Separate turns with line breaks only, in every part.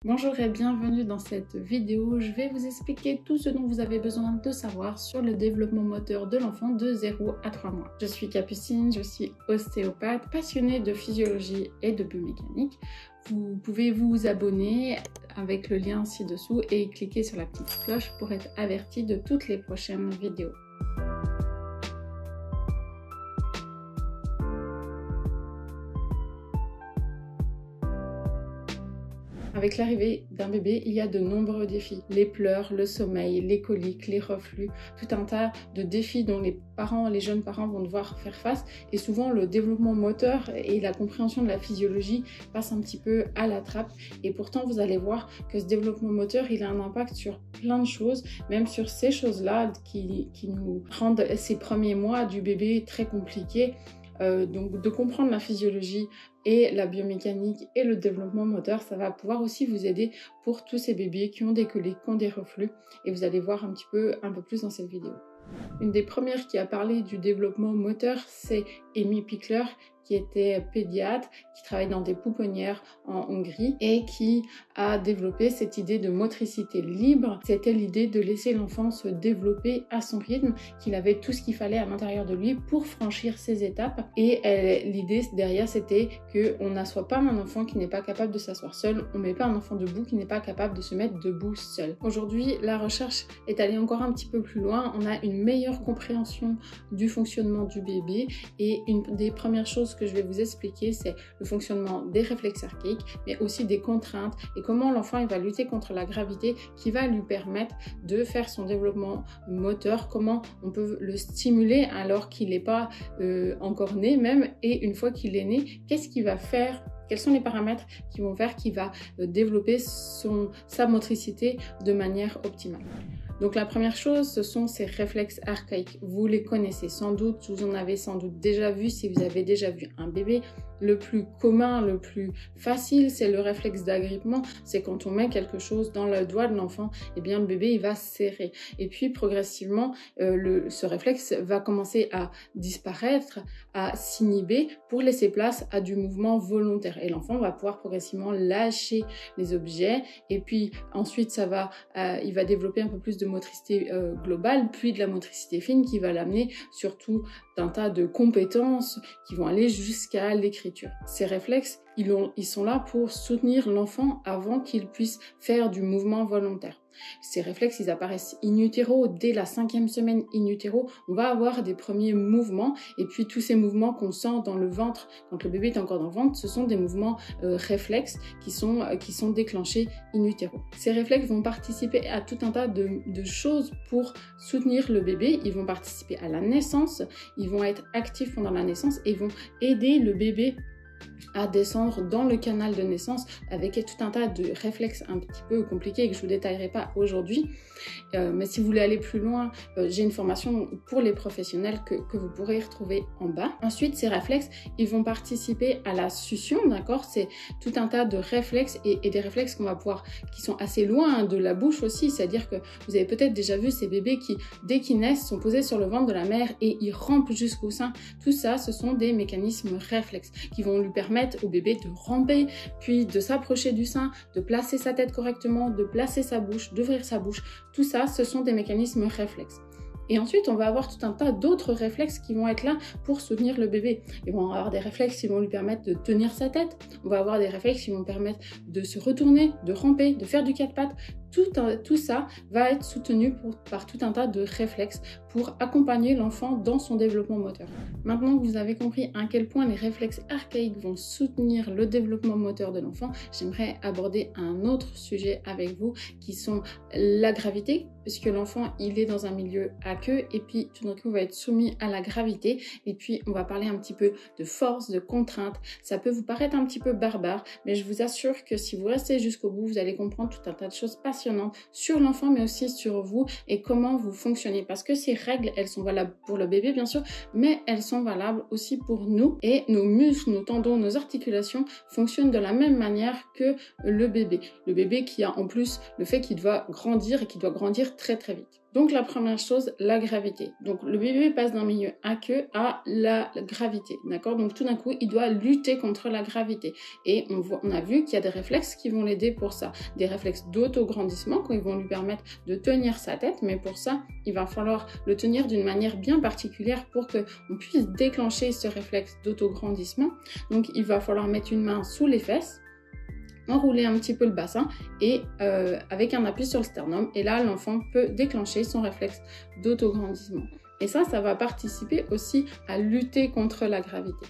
Bonjour et bienvenue dans cette vidéo. Je vais vous expliquer tout ce dont vous avez besoin de savoir sur le développement moteur de l'enfant de 0 à 3 mois. Je suis Capucine, je suis ostéopathe, passionnée de physiologie et de biomécanique. Vous pouvez vous abonner avec le lien ci-dessous et cliquer sur la petite cloche pour être averti de toutes les prochaines vidéos. Avec l'arrivée d'un bébé, il y a de nombreux défis. Les pleurs, le sommeil, les coliques, les reflux, tout un tas de défis dont les jeunes parents vont devoir faire face. Et souvent, le développement moteur et la compréhension de la physiologie passent un petit peu à la trappe. Et pourtant, vous allez voir que ce développement moteur, il a un impact sur plein de choses, même sur ces choses-là qui nous rendent ces premiers mois du bébé très compliqués. Donc de comprendre la physiologie et la biomécanique et le développement moteur, ça va pouvoir aussi vous aider pour tous ces bébés qui ont des coliques, qui ont des reflux, et vous allez voir un peu plus dans cette vidéo. Une des premières qui a parlé du développement moteur, c'est Amy Pickler, qui était pédiatre, qui travaille dans des pouponnières en Hongrie et qui a développé cette idée de motricité libre. C'était l'idée de laisser l'enfant se développer à son rythme, qu'il avait tout ce qu'il fallait à l'intérieur de lui pour franchir ces étapes. Et l'idée derrière, c'était qu'on n'assoit pas un enfant qui n'est pas capable de s'asseoir seul, on ne met pas un enfant debout qui n'est pas capable de se mettre debout seul. Aujourd'hui, la recherche est allée encore un petit peu plus loin. On a une meilleure compréhension du fonctionnement du bébé et une des premières choses que je vais vous expliquer, c'est le fonctionnement des réflexes archaïques, mais aussi des contraintes et comment l'enfant il va lutter contre la gravité qui va lui permettre de faire son développement moteur, comment on peut le stimuler alors qu'il n'est pas encore né même, et une fois qu'il est né, qu'est-ce qu'il va faire? Quels sont les paramètres qui vont faire qu'il va développer sa motricité de manière optimale? Donc la première chose, ce sont ces réflexes archaïques. Vous les connaissez sans doute, vous en avez sans doute déjà vu si vous avez déjà vu un bébé. Le plus commun, le plus facile, c'est le réflexe d'agrippement. C'est quand on met quelque chose dans le doigt de l'enfant, et bien le bébé il va serrer. Et puis progressivement, ce réflexe va commencer à disparaître, à s'inhiber pour laisser place à du mouvement volontaire. Et l'enfant va pouvoir progressivement lâcher les objets. Et puis ensuite, il va développer un peu plus de motricité globale, puis de la motricité fine qui va l'amener sur tout un tas de compétences qui vont aller jusqu'à l'écriture. Ces réflexes, ils sont là pour soutenir l'enfant avant qu'il puisse faire du mouvement volontaire. Ces réflexes, ils apparaissent in utero. Dès la 5e semaine in utero, on va avoir des premiers mouvements, et puis tous ces mouvements qu'on sent dans le ventre, quand le bébé est encore dans le ventre, ce sont des mouvements réflexes qui sont déclenchés in utero. Ces réflexes vont participer à tout un tas de choses pour soutenir le bébé. Ils vont participer à la naissance, ils vont être actifs pendant la naissance et ils vont aider le bébé à descendre dans le canal de naissance avec tout un tas de réflexes un petit peu compliqués que je ne vous détaillerai pas aujourd'hui. Mais si vous voulez aller plus loin, j'ai une formation pour les professionnels que vous pourrez retrouver en bas. Ensuite, ces réflexes, ils vont participer à la succion, d'accord? C'est tout un tas de réflexes et des réflexes qui sont assez loin de la bouche aussi. C'est-à-dire que vous avez peut-être déjà vu ces bébés qui, dès qu'ils naissent, sont posés sur le ventre de la mère et ils rampent jusqu'au sein. Tout ça, ce sont des mécanismes réflexes qui vont lui permettre au bébé de ramper, puis de s'approcher du sein, de placer sa tête correctement, de placer sa bouche, d'ouvrir sa bouche. Tout ça, ce sont des mécanismes réflexes. Et ensuite, on va avoir tout un tas d'autres réflexes qui vont être là pour soutenir le bébé. Ils vont avoir des réflexes qui vont lui permettre de tenir sa tête. On va avoir des réflexes qui vont permettre de se retourner, de ramper, de faire du 4 pattes. Tout ça va être soutenu par tout un tas de réflexes pour accompagner l'enfant dans son développement moteur. Maintenant que vous avez compris à quel point les réflexes archaïques vont soutenir le développement moteur de l'enfant, j'aimerais aborder un autre sujet avec vous qui sont la gravité, puisque l'enfant il est dans un milieu aqueux et puis tout d'un coup il va être soumis à la gravité, et puis on va parler un petit peu de force, de contrainte. Ça peut vous paraître un petit peu barbare, mais je vous assure que si vous restez jusqu'au bout, vous allez comprendre tout un tas de choses passionnantes sur l'enfant mais aussi sur vous et comment vous fonctionnez, parce que ces règles elles sont valables pour le bébé bien sûr, mais elles sont valables aussi pour nous, et nos muscles, nos tendons, nos articulations fonctionnent de la même manière que le bébé qui a en plus le fait qu'il doit grandir et qu'il doit grandir très très vite. Donc la première chose, la gravité. Donc le bébé passe d'un milieu aqueux à la gravité, d'accord? Donc tout d'un coup, il doit lutter contre la gravité. Et on a vu qu'il y a des réflexes qui vont l'aider pour ça. Des réflexes d'autograndissement, quand ils vont lui permettre de tenir sa tête, mais pour ça, il va falloir le tenir d'une manière bien particulière pour qu'on puisse déclencher ce réflexe d'autograndissement. Donc il va falloir mettre une main sous les fesses, enrouler un petit peu le bassin et avec un appui sur le sternum. Et là, l'enfant peut déclencher son réflexe d'autograndissement. Et ça va participer aussi à lutter contre la gravité.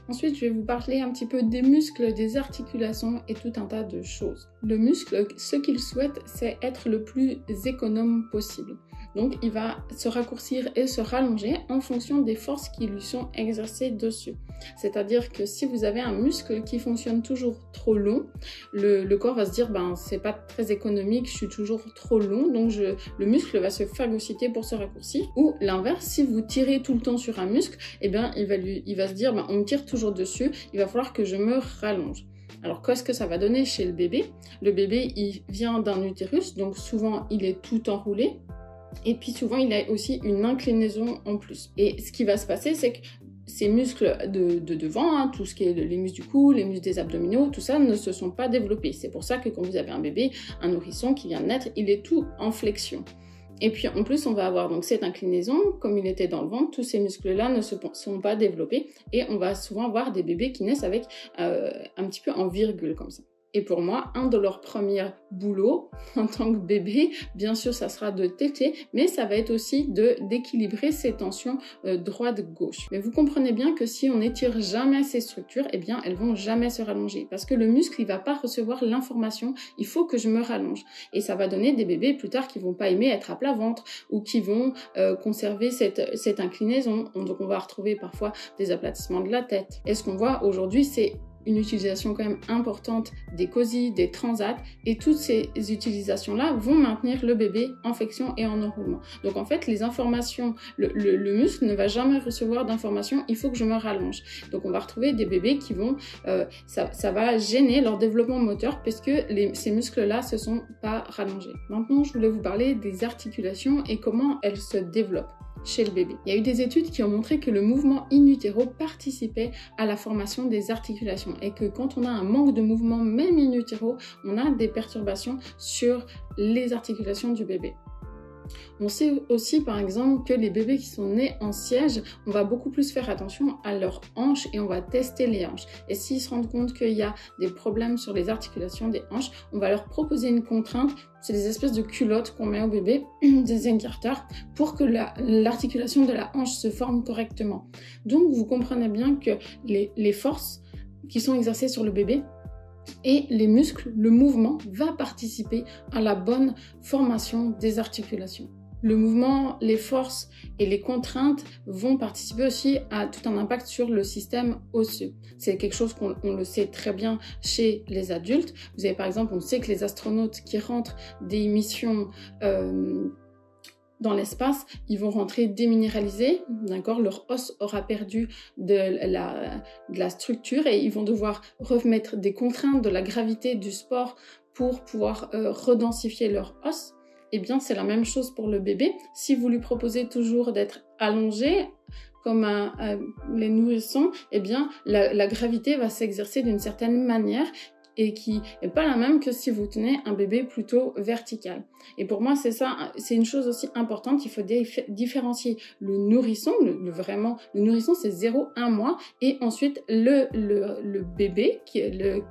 Ensuite, je vais vous parler un petit peu des muscles, des articulations et tout un tas de choses. Le muscle, ce qu'il souhaite, c'est être le plus économe possible. Donc, il va se raccourcir et se rallonger en fonction des forces qui lui sont exercées dessus. C'est-à-dire que si vous avez un muscle qui fonctionne toujours trop long, le corps va se dire, ben, c'est pas très économique, je suis toujours trop long, donc le muscle va se phagocyter pour se raccourcir. Ou l'inverse, si vous tirez tout le temps sur un muscle, eh bien, il va se dire, ben, on me tire toujours dessus, il va falloir que je me rallonge. Alors, qu'est-ce que ça va donner chez le bébé? Le bébé, il vient d'un utérus, donc souvent, il est tout enroulé. Et puis souvent, il a aussi une inclinaison en plus. Et ce qui va se passer, c'est que ces muscles de devant, hein, tout ce qui est les muscles du cou, les muscles des abdominaux, tout ça ne se sont pas développés. C'est pour ça que quand vous avez un bébé, un nourrisson qui vient de naître, il est tout en flexion. Et puis en plus, on va avoir donc cette inclinaison, comme il était dans le ventre, tous ces muscles-là ne se sont pas développés. Et on va souvent avoir des bébés qui naissent avec un petit peu en virgule comme ça. Et pour moi, un de leurs premiers boulots en tant que bébé, bien sûr, ça sera de téter, mais ça va être aussi d'équilibrer ces tensions droite-gauche. Mais vous comprenez bien que si on n'étire jamais ces structures, eh bien, elles vont jamais se rallonger. Parce que le muscle, il va pas recevoir l'information, il faut que je me rallonge. Et ça va donner des bébés plus tard qui vont pas aimer être à plat ventre ou qui vont conserver cette inclinaison. Donc, on va retrouver parfois des aplatissements de la tête. Et ce qu'on voit aujourd'hui, c'est une utilisation quand même importante des COSI, des transats, et toutes ces utilisations-là vont maintenir le bébé en flexion et en enroulement. Donc en fait, les informations, le muscle ne va jamais recevoir d'informations, il faut que je me rallonge. Donc on va retrouver des bébés qui vont, ça va gêner leur développement moteur parce que ces muscles-là se sont pas rallongés. Maintenant, je voulais vous parler des articulations et comment elles se développent chez le bébé. Il y a eu des études qui ont montré que le mouvement in utero participait à la formation des articulations et que quand on a un manque de mouvement, même in utero, on a des perturbations sur les articulations du bébé. On sait aussi par exemple que les bébés qui sont nés en siège, on va beaucoup plus faire attention à leurs hanches et on va tester les hanches. Et s'ils se rendent compte qu'il y a des problèmes sur les articulations des hanches, on va leur proposer une contrainte. C'est des espèces de culottes qu'on met au bébé, des incarteurs, pour que l'articulation de la hanche se forme correctement. Donc vous comprenez bien que les forces qui sont exercées sur le bébé et les muscles, le mouvement va participer à la bonne formation des articulations. Le mouvement, les forces et les contraintes vont participer aussi à tout un impact sur le système osseux. C'est quelque chose qu'on le sait très bien chez les adultes. Vous avez par exemple, on sait que les astronautes qui rentrent des missions dans l'espace, ils vont rentrer déminéralisés, d'accord? Leur os aura perdu de la structure et ils vont devoir remettre des contraintes de la gravité du sport pour pouvoir redensifier leur os. Eh bien, c'est la même chose pour le bébé. Si vous lui proposez toujours d'être allongé, comme les nourrissons, eh bien, la gravité va s'exercer d'une certaine manière et qui n'est pas la même que si vous tenez un bébé plutôt vertical. Et pour moi, c'est ça, c'est une chose aussi importante, il faut différencier le nourrisson, le nourrisson c'est 0-1 mois, et ensuite le bébé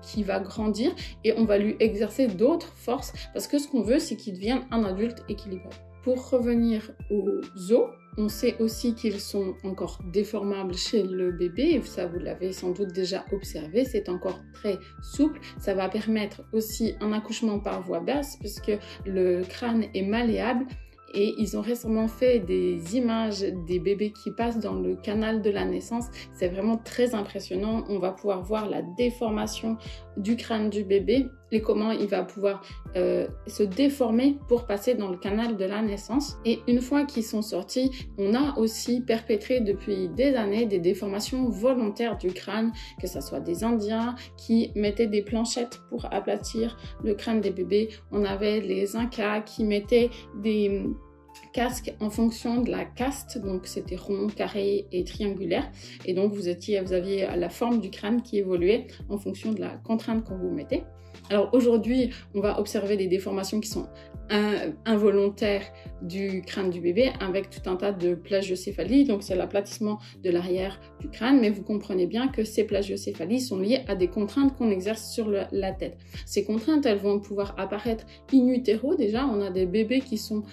qui va grandir et on va lui exercer d'autres forces parce que ce qu'on veut, c'est qu'il devienne un adulte équilibré. Pour revenir aux os, on sait aussi qu'ils sont encore déformables chez le bébé, ça vous l'avez sans doute déjà observé, c'est encore très souple. Ça va permettre aussi un accouchement par voie basse puisque le crâne est malléable. Et ils ont récemment fait des images des bébés qui passent dans le canal de la naissance. C'est vraiment très impressionnant. On va pouvoir voir la déformation du crâne du bébé et comment il va pouvoir se déformer pour passer dans le canal de la naissance. Et une fois qu'ils sont sortis, on a aussi perpétré depuis des années des déformations volontaires du crâne, que ce soit des Indiens qui mettaient des planchettes pour aplatir le crâne des bébés. On avait les Incas qui mettaient des casque en fonction de la caste, donc c'était rond, carré et triangulaire, et donc vous aviez la forme du crâne qui évoluait en fonction de la contrainte qu'on vous mettait. Alors aujourd'hui, on va observer des déformations qui sont involontaires du crâne du bébé avec tout un tas de plagiocéphalies, donc c'est l'aplatissement de l'arrière du crâne, mais vous comprenez bien que ces plagiocéphalies sont liées à des contraintes qu'on exerce sur la tête. Ces contraintes, elles vont pouvoir apparaître in utero. Déjà, on a des bébés qui sont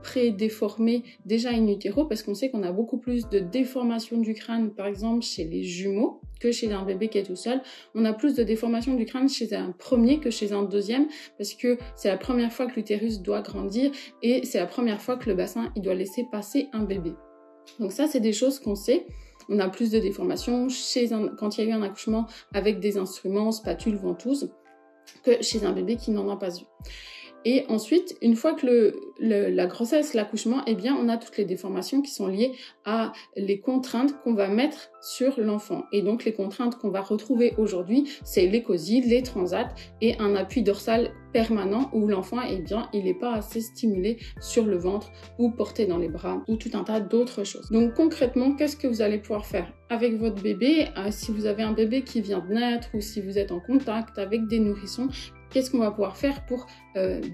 pré-déformés déjà in utero parce qu'on sait qu'on a beaucoup plus de déformation du crâne, par exemple chez les jumeaux, que chez un bébé qui est tout seul. On a plus de déformation du crâne chez un premier que chez un deuxième parce que c'est la première fois que l'utérus doit grandir et c'est la première fois que le bassin il doit laisser passer un bébé. Donc ça, c'est des choses qu'on sait. On a plus de déformations quand il y a eu un accouchement avec des instruments, spatules, ventouses, que chez un bébé qui n'en a pas eu. Et ensuite, une fois que la grossesse, l'accouchement, eh bien, on a toutes les déformations qui sont liées à les contraintes qu'on va mettre sur l'enfant. Et donc, les contraintes qu'on va retrouver aujourd'hui, c'est l'écosyle, les transats et un appui dorsal permanent où l'enfant, eh bien, il n'est pas assez stimulé sur le ventre ou porté dans les bras ou tout un tas d'autres choses. Donc, concrètement, qu'est-ce que vous allez pouvoir faire avec votre bébé? Si vous avez un bébé qui vient de naître ou si vous êtes en contact avec des nourrissons, qu'est-ce qu'on va pouvoir faire pour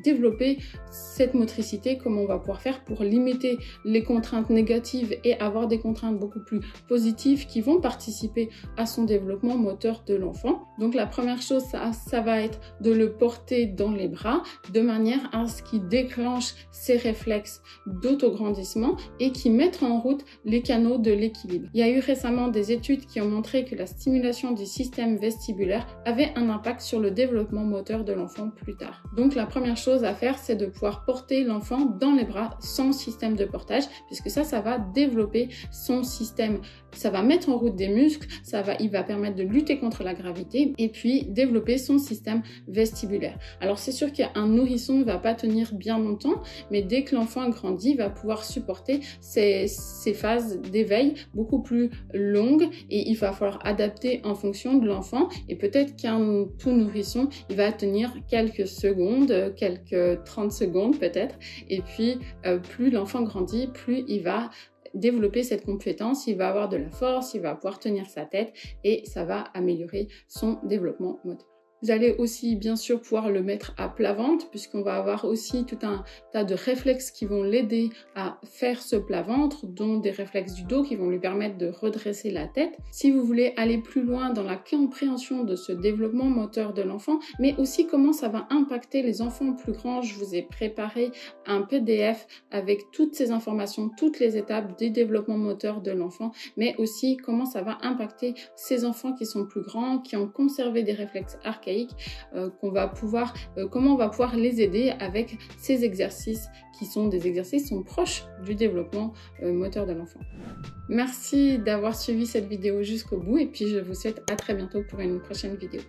développer cette motricité? Comment on va pouvoir faire pour limiter les contraintes négatives et avoir des contraintes beaucoup plus positives qui vont participer à son développement moteur de l'enfant? Donc la première chose, ça va être de le porter dans les bras de manière à ce qu'il déclenche ses réflexes d'autograndissement et qui mettent en route les canaux de l'équilibre. Il y a eu récemment des études qui ont montré que la stimulation du système vestibulaire avait un impact sur le développement moteur de l'enfant plus tard. Donc la première chose à faire, c'est de pouvoir porter l'enfant dans les bras sans système de portage, puisque ça va développer son système, ça va mettre en route des muscles, il va permettre de lutter contre la gravité et puis développer son système vestibulaire. Alors c'est sûr qu'un nourrisson ne va pas tenir bien longtemps, mais dès que l'enfant grandit, il va pouvoir supporter ces phases d'éveil beaucoup plus longues et il va falloir adapter en fonction de l'enfant. Et peut-être qu'un tout nourrisson, il va tenir quelques secondes, quelques 30 secondes peut-être, et puis plus l'enfant grandit, plus il va développer cette compétence, il va avoir de la force, il va pouvoir tenir sa tête et ça va améliorer son développement moteur. Vous allez aussi bien sûr pouvoir le mettre à plat ventre puisqu'on va avoir aussi tout un tas de réflexes qui vont l'aider à faire ce plat ventre, dont des réflexes du dos qui vont lui permettre de redresser la tête. Si vous voulez aller plus loin dans la compréhension de ce développement moteur de l'enfant, mais aussi comment ça va impacter les enfants plus grands, je vous ai préparé un PDF avec toutes ces informations, toutes les étapes du développement moteur de l'enfant, mais aussi comment ça va impacter ces enfants qui sont plus grands, qui ont conservé des réflexes archaïques, comment on va pouvoir les aider avec ces exercices qui sont des exercices qui sont proches du développement moteur de l'enfant. Merci d'avoir suivi cette vidéo jusqu'au bout et puis je vous souhaite à très bientôt pour une prochaine vidéo.